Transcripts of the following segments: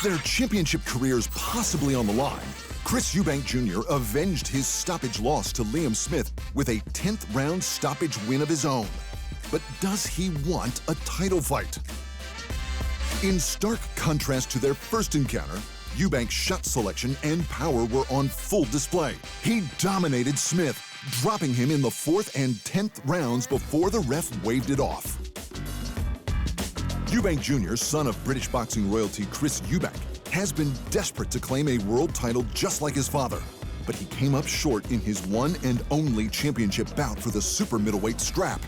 their championship careers possibly on the line, Chris Eubank Jr. avenged his stoppage loss to Liam Smith with a 10th round stoppage win of his own. But does he want a title fight? In stark contrast to their first encounter, Eubank's shot selection and power were on full display. He dominated Smith, dropping him in the 4th and 10th rounds before the ref waved it off. Eubank Jr., son of British boxing royalty Chris Eubank, has been desperate to claim a world title just like his father, but he came up short in his one and only championship bout for the super middleweight strap.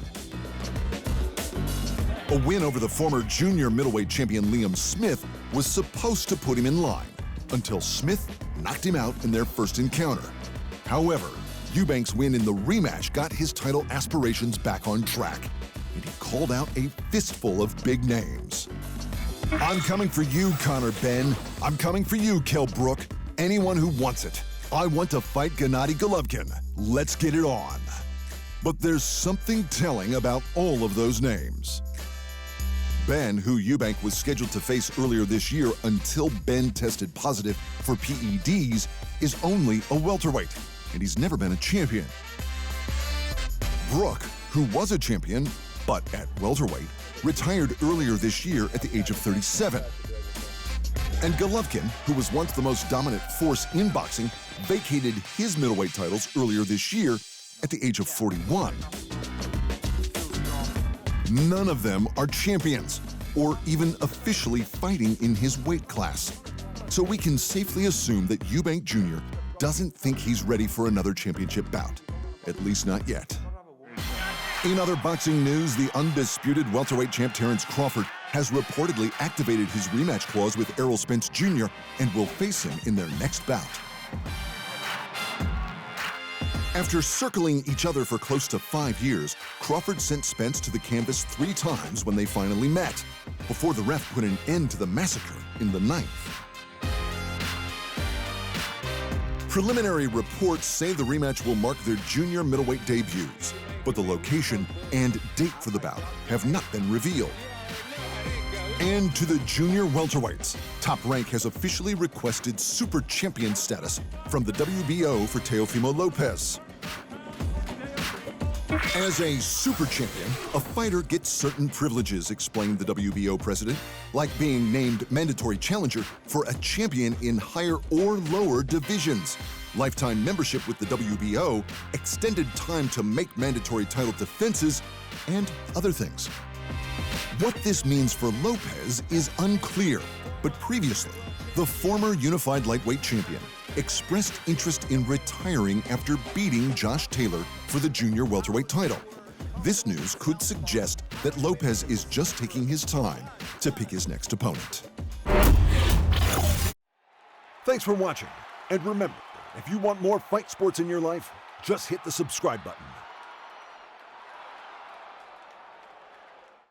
A win over the former junior middleweight champion Liam Smith was supposed to put him in line, until Smith knocked him out in their first encounter. However, Eubank's win in the rematch got his title aspirations back on track, and he called out a fistful of big names. I'm coming for you, Conor Benn. I'm coming for you, Kell Brook. Anyone who wants it. I want to fight Gennady Golovkin. Let's get it on. But there's something telling about all of those names. Benn, who Eubank was scheduled to face earlier this year until Benn tested positive for PEDs, is only a welterweight, and he's never been a champion. Brook, who was a champion, but at welterweight, retired earlier this year at the age of 37. And Golovkin, who was once the most dominant force in boxing, vacated his middleweight titles earlier this year at the age of 41. None of them are champions, or even officially fighting in his weight class. So we can safely assume that Eubank Jr. doesn't think he's ready for another championship bout, at least not yet. In other boxing news, the undisputed welterweight champ Terence Crawford has reportedly activated his rematch clause with Errol Spence Jr. and will face him in their next bout. After circling each other for close to 5 years, Crawford sent Spence to the canvas 3 times when they finally met, before the ref put an end to the massacre in the 9th. Preliminary reports say the rematch will mark their junior middleweight debuts, but the location and date for the bout have not been revealed. And to the junior welterweights, Top Rank has officially requested Super Champion status from the WBO for Teofimo Lopez. As a Super Champion, a fighter gets certain privileges, explained the WBO president, like being named mandatory challenger for a champion in higher or lower divisions, lifetime membership with the WBO, extended time to make mandatory title defenses, and other things. What this means for Lopez is unclear, but previously, the former unified lightweight champion expressed interest in retiring after beating Josh Taylor for the junior welterweight title. This news could suggest that Lopez is just taking his time to pick his next opponent. Thanks for watching, and remember, if you want more fight sports in your life, just hit the subscribe button.